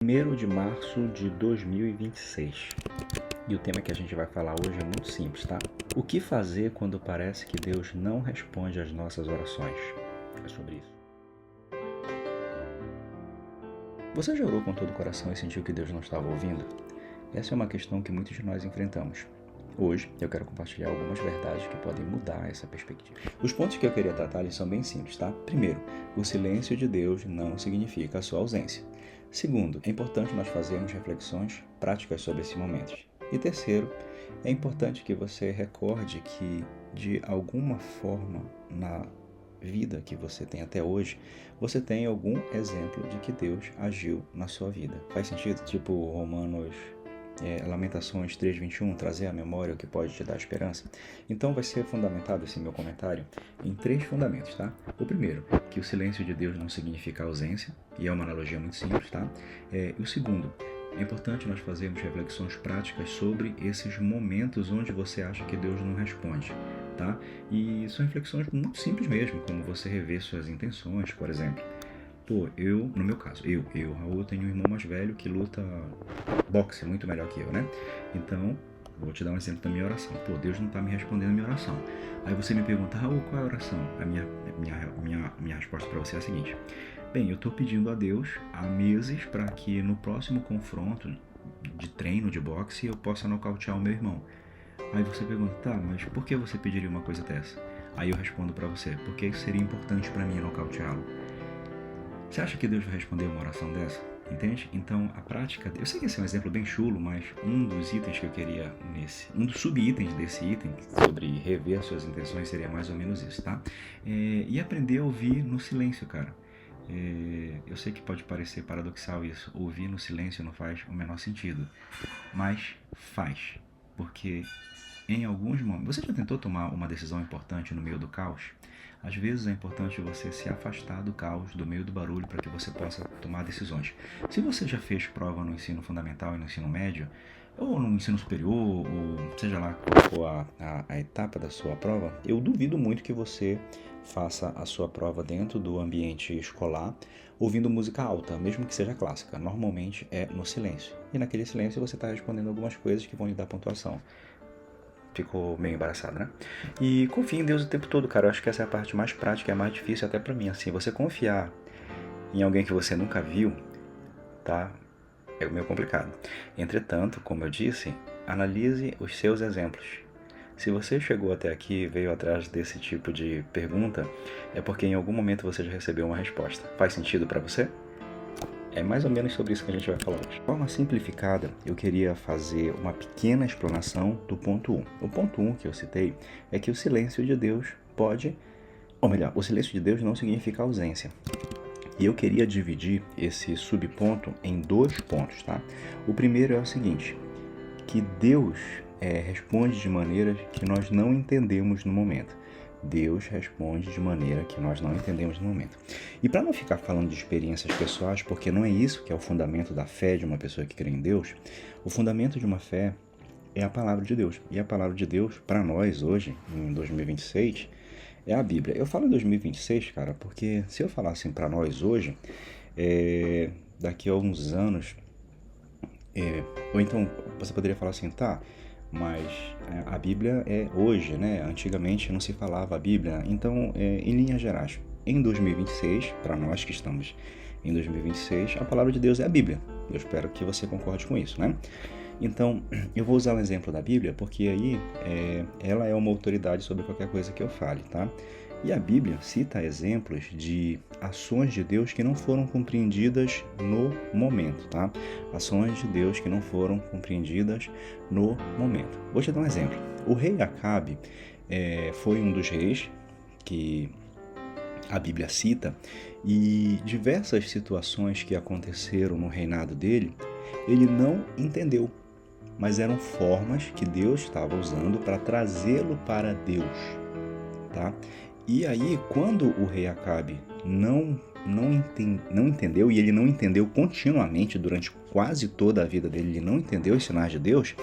1º de março de 2026. E o tema que a gente vai falar hoje é muito simples, tá? O que fazer quando parece que Deus não responde às nossas orações? É sobre isso. Você já orou com todo o coração e sentiu que Deus não estava ouvindo? Essa é uma questão que muitos de nós enfrentamos. Hoje eu quero compartilhar algumas verdades que podem mudar essa perspectiva. Os pontos que eu queria tratar eles são bem simples, tá? Primeiro, o silêncio de Deus não significa a sua ausência. Segundo, é importante nós fazermos reflexões práticas sobre esses momentos. E terceiro, é importante que você recorde que, de alguma forma, na vida que você tem até hoje, você tem algum exemplo de que Deus agiu na sua vida. Faz sentido? Tipo Lamentações 3:21, trazer à memória o que pode te dar esperança. Então vai ser fundamentado esse meu comentário em 3 fundamentos, tá? O primeiro, que o silêncio de Deus não significa ausência, e é uma analogia muito simples, tá? E o segundo, é importante nós fazermos reflexões práticas sobre esses momentos onde você acha que Deus não responde, tá? E são reflexões muito simples mesmo, como você rever suas intenções, por exemplo. No meu caso, Raul, tenho um irmão mais velho que luta boxe muito melhor que eu, né? Então, vou te dar um exemplo da minha oração. Deus não está me respondendo a minha oração. Aí você me pergunta, Raul, qual é a oração? A minha resposta para você é a seguinte. Bem, eu estou pedindo a Deus há meses para que no próximo confronto de treino de boxe eu possa nocautear o meu irmão. Aí você pergunta, tá, mas por que você pediria uma coisa dessa? Aí eu respondo para você, porque isso seria importante para mim nocauteá-lo. Você acha que Deus vai responder uma oração dessa? Entende? Então, a prática... Eu sei que esse é um exemplo bem chulo, mas um dos itens que eu queria um dos sub-itens desse item, sobre rever suas intenções, seria mais ou menos isso, tá? E aprender a ouvir no silêncio, cara. Eu sei que pode parecer paradoxal isso. Ouvir no silêncio não faz o menor sentido. Mas faz. Porque em alguns momentos... Você já tentou tomar uma decisão importante no meio do caos? Às vezes é importante você se afastar do caos, do meio do barulho, para que você possa tomar decisões. Se você já fez prova no ensino fundamental e no ensino médio, ou no ensino superior, ou seja lá qual for a etapa da sua prova, eu duvido muito que você faça a sua prova dentro do ambiente escolar, ouvindo música alta, mesmo que seja clássica. Normalmente é no silêncio. E naquele silêncio você está respondendo algumas coisas que vão lhe dar pontuação. Ficou meio embaraçado, né? E confia em Deus o tempo todo, cara. Eu acho que essa é a parte mais prática, é a mais difícil até pra mim, assim. Você confiar em alguém que você nunca viu, tá? É meio complicado. Entretanto, como eu disse, analise os seus exemplos. Se você chegou até aqui e veio atrás desse tipo de pergunta, é porque em algum momento você já recebeu uma resposta. Faz sentido pra você? É mais ou menos sobre isso que a gente vai falar hoje. De forma simplificada, eu queria fazer uma pequena explanação do ponto 1. O ponto 1 que eu citei é que o silêncio de Deus o silêncio de Deus não significa ausência. E eu queria dividir esse subponto em 2 pontos, tá? O primeiro é o seguinte, que Deus responde de maneiras que nós não entendemos no momento. Deus responde de maneira que nós não entendemos no momento. E para não ficar falando de experiências pessoais, porque não é isso que é o fundamento da fé de uma pessoa que crê em Deus, o fundamento de uma fé é a palavra de Deus. E a palavra de Deus, para nós hoje, em 2026, é a Bíblia. Eu falo em 2026, cara, porque se eu falar assim para nós hoje, daqui a alguns anos, ou então você poderia falar assim, tá, mas a Bíblia é hoje, né? Antigamente não se falava a Bíblia. Então, em linhas gerais, em 2026, para nós que estamos em 2026, a palavra de Deus é a Bíblia. Eu espero que você concorde com isso, né? Então, eu vou usar um exemplo da Bíblia, porque aí ela é uma autoridade sobre qualquer coisa que eu fale, tá? E a Bíblia cita exemplos de ações de Deus que não foram compreendidas no momento, tá? Ações de Deus que não foram compreendidas no momento. Vou te dar um exemplo. O rei Acabe foi um dos reis que a Bíblia cita, e diversas situações que aconteceram no reinado dele, ele não entendeu, mas eram formas que Deus estava usando para trazê-lo para Deus, tá? E aí, quando o rei Acabe não entendeu, e ele não entendeu continuamente durante quase toda a vida dele, ele não entendeu os sinais de Deus,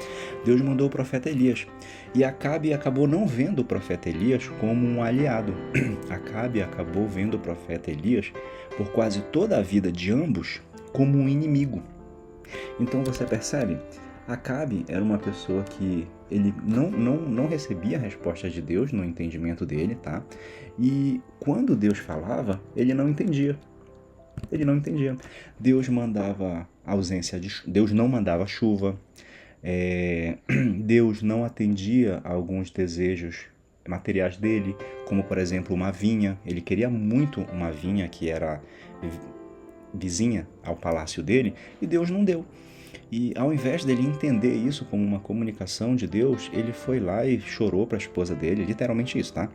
Deus mandou o profeta Elias. E Acabe acabou não vendo o profeta Elias como um aliado. Acabe acabou vendo o profeta Elias, por quase toda a vida de ambos, como um inimigo. Então você percebe, Acabe era uma pessoa que ele não recebia a resposta de Deus no entendimento dele, tá? E quando Deus falava, ele não entendia. Ele não entendia. Deus mandava ausência de, Deus não mandava chuva. Deus não atendia a alguns desejos materiais dele, como por exemplo uma vinha. Ele queria muito uma vinha que era vizinha ao palácio dele, e Deus não deu. E ao invés dele entender isso como uma comunicação de Deus, ele foi lá e chorou para a esposa dele, literalmente isso, tá?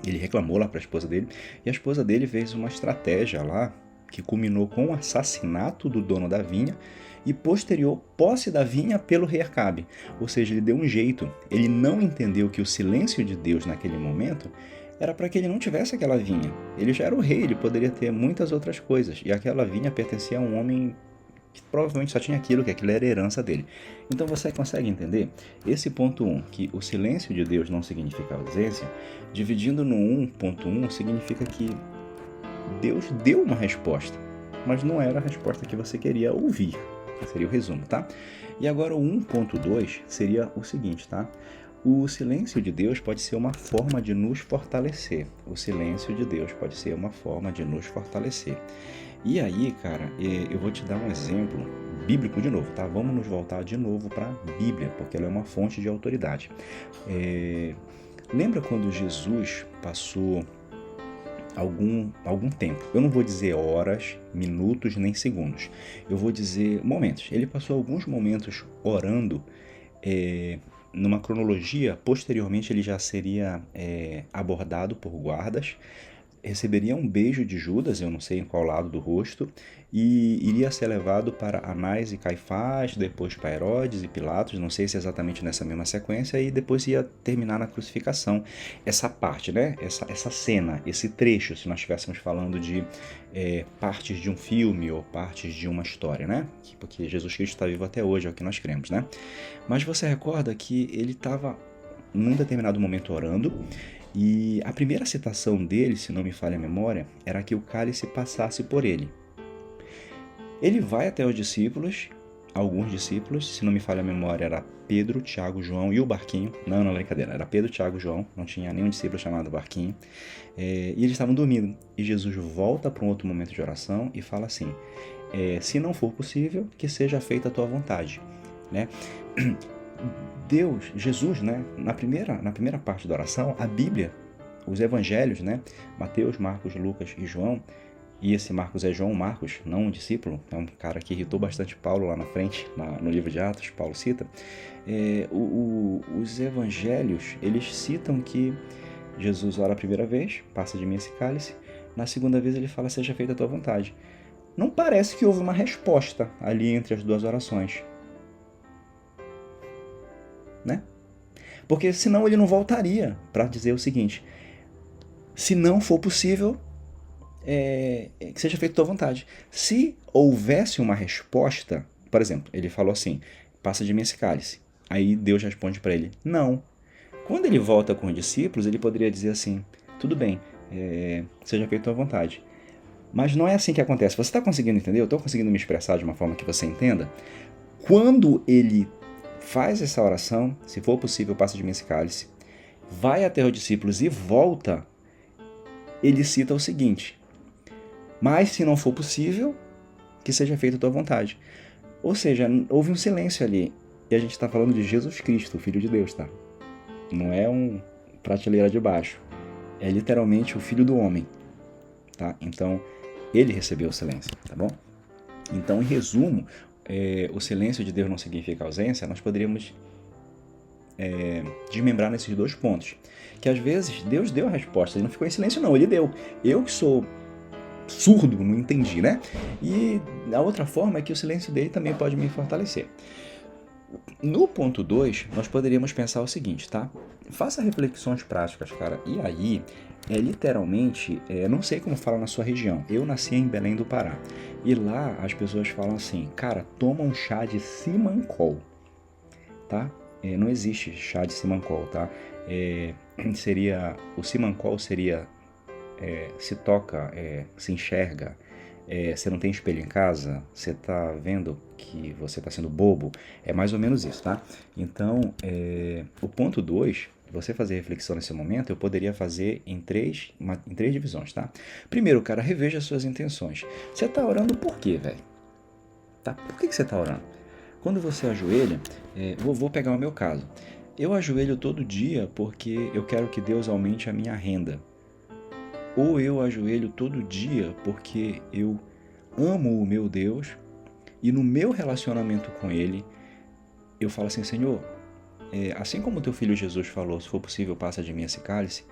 Ele reclamou lá para a esposa dele, e a esposa dele fez uma estratégia lá que culminou com o assassinato do dono da vinha e posterior posse da vinha pelo rei Acabe. Ou seja, ele deu um jeito. Ele não entendeu que o silêncio de Deus naquele momento era para que ele não tivesse aquela vinha. Ele já era o rei, ele poderia ter muitas outras coisas, e aquela vinha pertencia a um homem que provavelmente só tinha aquilo, que aquilo era a herança dele. Então você consegue entender? Esse ponto 1, que o silêncio de Deus não significa ausência, dividindo no 1.1 significa que Deus deu uma resposta, mas não era a resposta que você queria ouvir. Seria o resumo, tá? E agora o 1.2 seria o seguinte, tá? O silêncio de Deus pode ser uma forma de nos fortalecer. O silêncio de Deus pode ser uma forma de nos fortalecer. E aí, cara, eu vou te dar um exemplo bíblico de novo, tá? Vamos nos voltar de novo para a Bíblia, porque ela é uma fonte de autoridade. Lembra quando Jesus passou algum tempo? Eu não vou dizer horas, minutos, nem segundos. Eu vou dizer momentos. Ele passou alguns momentos orando, numa cronologia. Posteriormente ele já seria abordado por guardas, receberia um beijo de Judas, eu não sei em qual lado do rosto, e iria ser levado para Anás e Caifás, depois para Herodes e Pilatos, não sei se exatamente nessa mesma sequência, e depois ia terminar na crucificação. Essa parte, né? Essa cena, esse trecho, se nós estivéssemos falando de partes de um filme ou partes de uma história, né? Porque Jesus Cristo está vivo até hoje, é o que nós cremos, né? Mas você recorda que ele estava, num determinado momento, orando, e a primeira citação dele, se não me falha a memória, era que o cálice passasse por ele. Ele vai até os discípulos, alguns discípulos, se não me falha a memória, era Pedro, Tiago, João e o Barquinho. Não, brincadeira, era Pedro, Tiago, João, não tinha nenhum discípulo chamado Barquinho. E eles estavam dormindo. E Jesus volta para um outro momento de oração e fala assim, se não for possível, que seja feita a tua vontade, né? Jesus, né, na primeira parte da oração, a Bíblia, os evangelhos, né, Mateus, Marcos, Lucas e João, e esse Marcos é João Marcos, não um discípulo, é um cara que irritou bastante Paulo lá na frente, no livro de Atos, Paulo cita, os evangelhos, eles citam que Jesus ora a primeira vez, passa de mim esse cálice, na segunda vez ele fala, seja feita a tua vontade. Não parece que houve uma resposta ali entre as duas orações, né? Porque senão ele não voltaria para dizer o seguinte, se não for possível, que seja feita a tua vontade. Se houvesse uma resposta, por exemplo, ele falou assim, passa de mim esse cálice. Aí Deus responde para ele, não. Quando ele volta com os discípulos, ele poderia dizer assim, tudo bem, seja feita a tua vontade. Mas não é assim que acontece. Você está conseguindo entender? Eu estou conseguindo me expressar de uma forma que você entenda? Quando ele faz essa oração, se for possível, passa de mim esse cálice, vai até os discípulos e volta, ele cita o seguinte, mas se não for possível, que seja feita a tua vontade. Ou seja, houve um silêncio ali, e a gente está falando de Jesus Cristo, o Filho de Deus, tá? Não é um prateleira de baixo, é literalmente o Filho do Homem, tá? Então, ele recebeu o silêncio, tá bom? Então, em resumo, o silêncio de Deus não significa ausência, nós poderíamos desmembrar nesses dois pontos. Que às vezes Deus deu a resposta, ele não ficou em silêncio não, ele deu. Eu que sou surdo, não entendi, né? E a outra forma é que o silêncio dele também pode me fortalecer. No ponto 2, nós poderíamos pensar o seguinte, tá? Faça reflexões práticas, cara. E aí, literalmente, não sei como fala na sua região. Eu nasci em Belém do Pará. E lá as pessoas falam assim, cara, toma um chá de simancol, tá? Não existe chá de simancol, tá? O simancol seria se toca, se enxerga, Você não tem espelho em casa? Você está vendo que você está sendo bobo? É mais ou menos isso, tá? Então, o ponto 2, você fazer reflexão nesse momento, eu poderia fazer em três divisões, tá? Primeiro, cara, reveja as suas intenções. Você está orando por quê, velho? Tá? Por que você está orando? Quando você ajoelha, vou pegar o meu caso. Eu ajoelho todo dia porque eu quero que Deus aumente a minha renda. Ou eu ajoelho todo dia porque eu amo o meu Deus e no meu relacionamento com Ele, eu falo assim, Senhor, assim como o teu filho Jesus falou, se for possível, passa de mim esse cálice,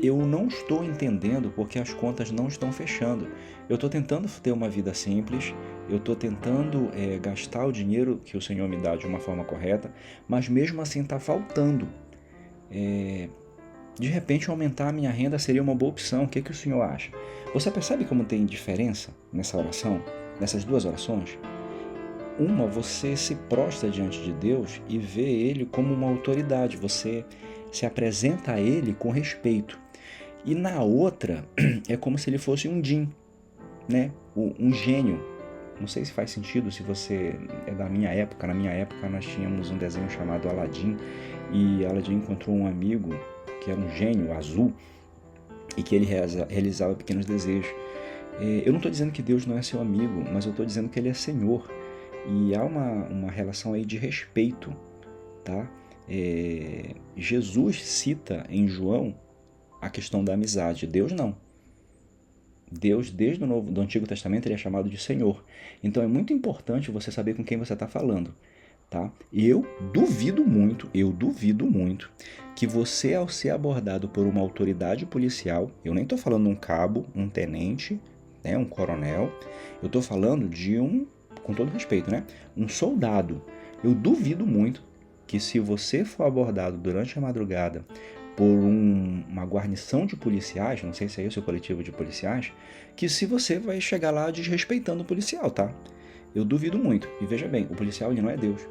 eu não estou entendendo porque as contas não estão fechando. Eu estou tentando ter uma vida simples, eu estou tentando gastar o dinheiro que o Senhor me dá de uma forma correta, mas mesmo assim está faltando. De repente, aumentar a minha renda seria uma boa opção. O que o senhor acha? Você percebe como tem diferença nessa oração, nessas duas orações? Uma, você se prostra diante de Deus e vê Ele como uma autoridade. Você se apresenta a Ele com respeito. E na outra, é como se ele fosse um djinn, né? Um gênio. Não sei se faz sentido se você é da minha época. Na minha época nós tínhamos um desenho chamado Aladdin e Aladdin encontrou um amigo que era um gênio azul e que ele realizava pequenos desejos. Eu não estou dizendo que Deus não é seu amigo, mas eu estou dizendo que Ele é Senhor. E há uma relação aí de respeito, tá? Jesus cita em João a questão da amizade. Deus não. Deus, desde do Antigo Testamento, ele é chamado de Senhor. Então é muito importante você saber com quem você está falando. Tá? Eu duvido muito que você, ao ser abordado por uma autoridade policial, eu nem estou falando um cabo, um tenente, né, um coronel, eu estou falando de com todo respeito, né, um soldado. Eu duvido muito que se você for abordado durante a madrugada por uma guarnição de policiais, não sei se é esse o coletivo de policiais, que se você vai chegar lá desrespeitando o policial, tá? Eu duvido muito. E veja bem, o policial ele não é Deus.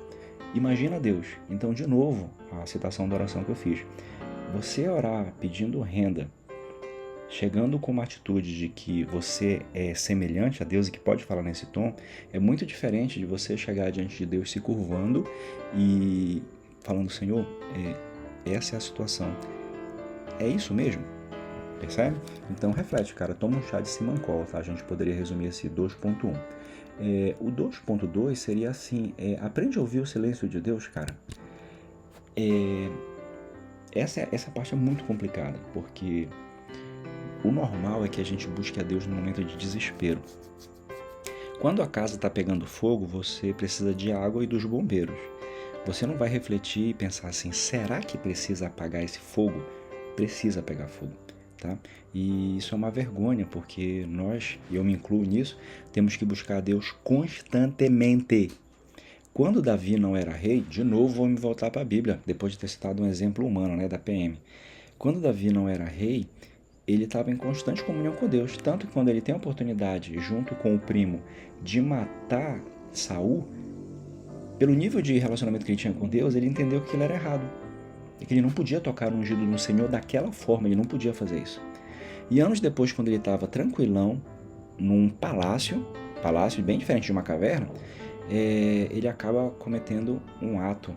Imagina Deus. Então, de novo, a citação da oração que eu fiz. Você orar pedindo renda, chegando com uma atitude de que você é semelhante a Deus e que pode falar nesse tom, é muito diferente de você chegar diante de Deus se curvando e falando, Senhor, essa é a situação. É isso mesmo? Percebe? Então reflete, cara. Toma um chá de Simancol, tá? A gente poderia resumir esse 2.1. O 2.2 seria assim, aprende a ouvir o silêncio de Deus, cara. Essa parte é muito complicada, porque o normal é que a gente busque a Deus no momento de desespero. Quando a casa está pegando fogo, você precisa de água e dos bombeiros. Você não vai refletir e pensar assim, será que precisa apagar esse fogo? Precisa pegar fogo. Tá? E isso é uma vergonha, porque nós, e eu me incluo nisso, temos que buscar a Deus constantemente. Quando Davi não era rei, de novo vou me voltar para a Bíblia, depois de ter citado um exemplo humano, né, da PM. Quando Davi não era rei, ele estava em constante comunhão com Deus, tanto que quando ele tem a oportunidade, junto com o primo, de matar Saul, pelo nível de relacionamento que ele tinha com Deus, ele entendeu que aquilo era errado. E que ele não podia tocar no ungido no Senhor daquela forma, ele não podia fazer isso. E anos depois, quando ele estava tranquilão, num palácio bem diferente de uma caverna, ele acaba cometendo um ato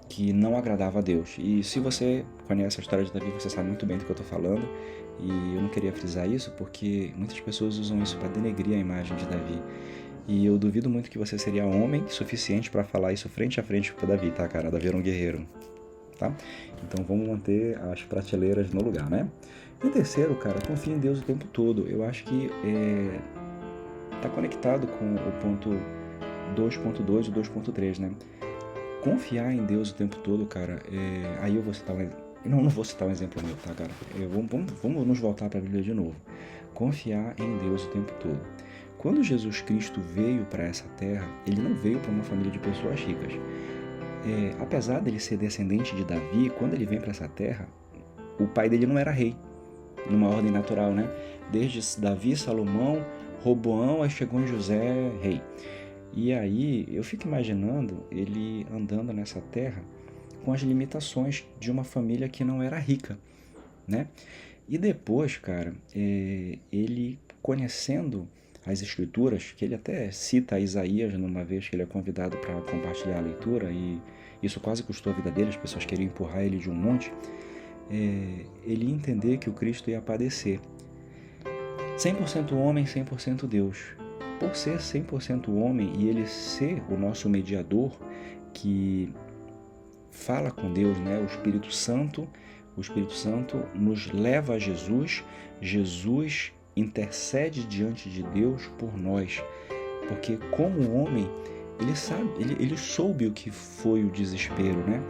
que não agradava a Deus. E se você conhece a história de Davi, você sabe muito bem do que eu estou falando, e eu não queria frisar isso, porque muitas pessoas usam isso para denegrir a imagem de Davi. E eu duvido muito que você seria homem suficiente para falar isso frente a frente com Davi, tá, cara? Davi era um guerreiro. Tá? Então vamos manter as prateleiras no lugar, né? E terceiro, cara, confia em Deus o tempo todo. Eu acho que tá conectado com o ponto 2.2 e 2.3, né? Confiar em Deus o tempo todo, cara, aí eu vou citar não vou citar um exemplo meu, tá, cara? Vamos nos voltar para a Bíblia de novo. Confiar em Deus o tempo todo. Quando Jesus Cristo veio para essa terra, ele não veio para uma família de pessoas ricas. Apesar dele ser descendente de Davi, quando ele vem para essa terra, o pai dele não era rei, numa ordem natural, né? Desde Davi, Salomão, Roboão, aí chegou em José, rei. E aí eu fico imaginando ele andando nessa terra com as limitações de uma família que não era rica, né? E depois, cara, ele conhecendo as Escrituras, que ele até cita Isaías numa vez que ele é convidado para compartilhar a leitura, e isso quase custou a vida dele, as pessoas queriam empurrar ele de um monte, ele ia entender que o Cristo ia padecer. 100% homem, 100% Deus. Por ser 100% homem e ele ser o nosso mediador que fala com Deus, né? O Espírito Santo nos leva a Jesus, Jesus intercede diante de Deus por nós, porque como homem, ele soube o que foi o desespero, né?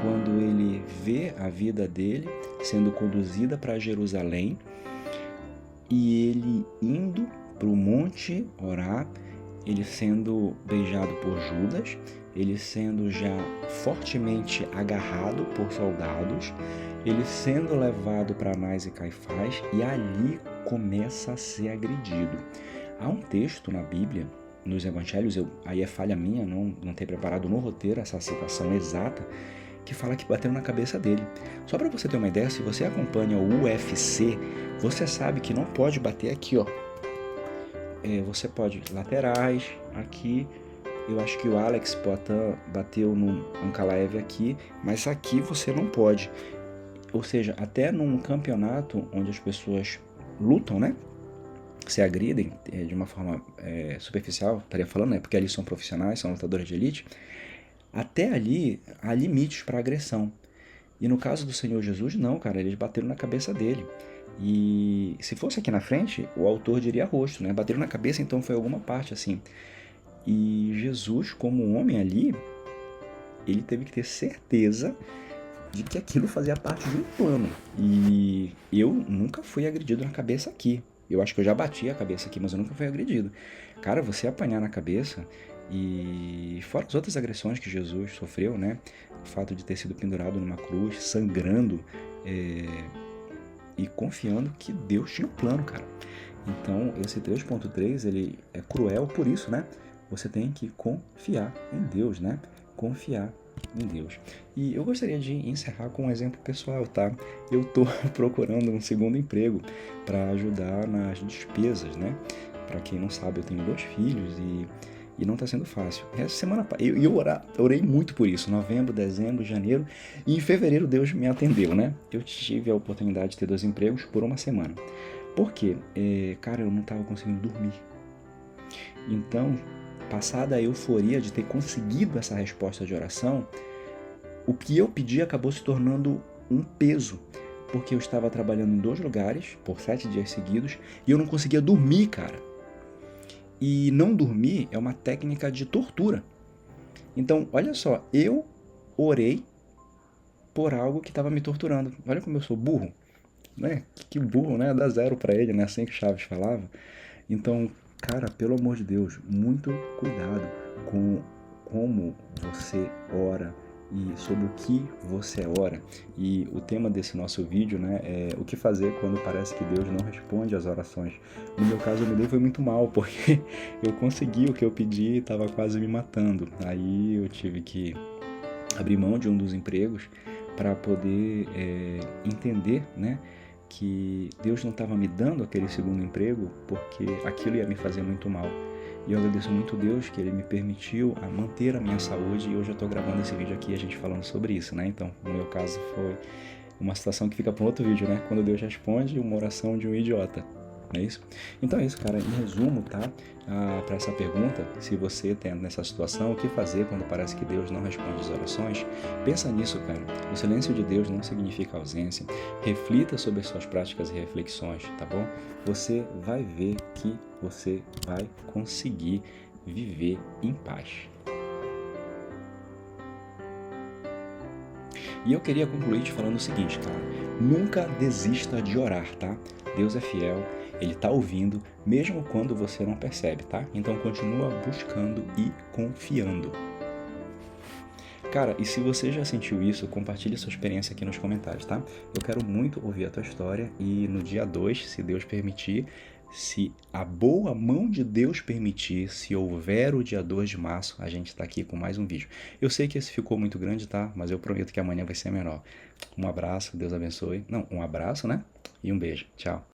Quando ele vê a vida dele sendo conduzida para Jerusalém e ele indo para o monte orar, ele sendo beijado por Judas, ele sendo já fortemente agarrado por soldados, ele sendo levado para Anás e Caifás, e ali começa a ser agredido. Há um texto na Bíblia, nos Evangelhos, aí é falha minha, não ter preparado no roteiro essa citação exata, que fala que bateu na cabeça dele. Só para você ter uma ideia, se você acompanha o UFC, você sabe que não pode bater aqui, ó. Você pode laterais, aqui. Eu acho que o Alex Poatan bateu no Ankalaev aqui, mas aqui você não pode. Ou seja, até num campeonato onde as pessoas lutam, né? Se agridem de uma forma superficial, estaria falando, né? Porque ali são profissionais, são lutadores de elite. Até ali há limites para agressão. E no caso do Senhor Jesus, não, cara, eles bateram na cabeça dele. E se fosse aqui na frente, o autor diria rosto, né? Bateram na cabeça, então foi alguma parte assim. E Jesus, como homem ali, ele teve que ter certeza de que aquilo fazia parte de um plano. E eu nunca fui agredido na cabeça aqui. Eu acho que eu já bati a cabeça aqui, mas eu nunca fui agredido. Cara, você apanhar na cabeça, e fora as outras agressões que Jesus sofreu, né? O fato de ter sido pendurado numa cruz, sangrando, e confiando que Deus tinha um plano, cara. Então, esse 3.3, ele é cruel por isso, né? Você tem que confiar em Deus, né? Confiar em Deus. E eu gostaria de encerrar com um exemplo pessoal, tá? Eu tô procurando um segundo emprego para ajudar nas despesas, né? Para quem não sabe, eu tenho 2 filhos e não tá sendo fácil. Essa semana eu orei muito por isso, novembro, dezembro, janeiro, e em fevereiro Deus me atendeu, né? Eu tive a oportunidade de ter 2 empregos por uma semana. Por quê? Cara, eu não tava conseguindo dormir. Então, passada a euforia de ter conseguido essa resposta de oração, o que eu pedi acabou se tornando um peso, porque eu estava trabalhando em 2 lugares por 7 dias seguidos e eu não conseguia dormir, cara. E não dormir é uma técnica de tortura. Então, olha só, eu orei por algo que estava me torturando. Olha como eu sou burro, né? Que burro, né? Dá 0 para ele, né? Assim que Chaves falava. Então, cara, pelo amor de Deus, muito cuidado com como você ora e sobre o que você ora. E o tema desse nosso vídeo, né, é o que fazer quando parece que Deus não responde às orações. No meu caso, eu me dei foi muito mal, porque eu consegui o que eu pedi e estava quase me matando. Aí eu tive que abrir mão de um dos empregos para poder entender, né, que Deus não estava me dando aquele segundo emprego porque aquilo ia me fazer muito mal. E eu agradeço muito a Deus que Ele me permitiu a manter a minha saúde, e hoje eu estou gravando esse vídeo aqui a gente falando sobre isso, né? Então, no meu caso foi uma situação que fica para um outro vídeo, né? Quando Deus responde uma oração de um idiota. Não é isso? Então é isso, cara. Em resumo, tá? Para essa pergunta, se você tem nessa situação, o que fazer quando parece que Deus não responde as orações? Pensa nisso, cara. O silêncio de Deus não significa ausência. Reflita sobre as suas práticas e reflexões, tá bom? Você vai ver que você vai conseguir viver em paz. E eu queria concluir te falando o seguinte, cara. Nunca desista de orar, tá? Deus é fiel. Ele está ouvindo, mesmo quando você não percebe, tá? Então continua buscando e confiando. Cara, e se você já sentiu isso, compartilhe sua experiência aqui nos comentários, tá? Eu quero muito ouvir a tua história e no dia 2, se Deus permitir, se a boa mão de Deus permitir, se houver o dia 2 de março, a gente está aqui com mais um vídeo. Eu sei que esse ficou muito grande, tá? Mas eu prometo que amanhã vai ser menor. Um abraço, Deus abençoe. Não, um abraço, né? E um beijo. Tchau.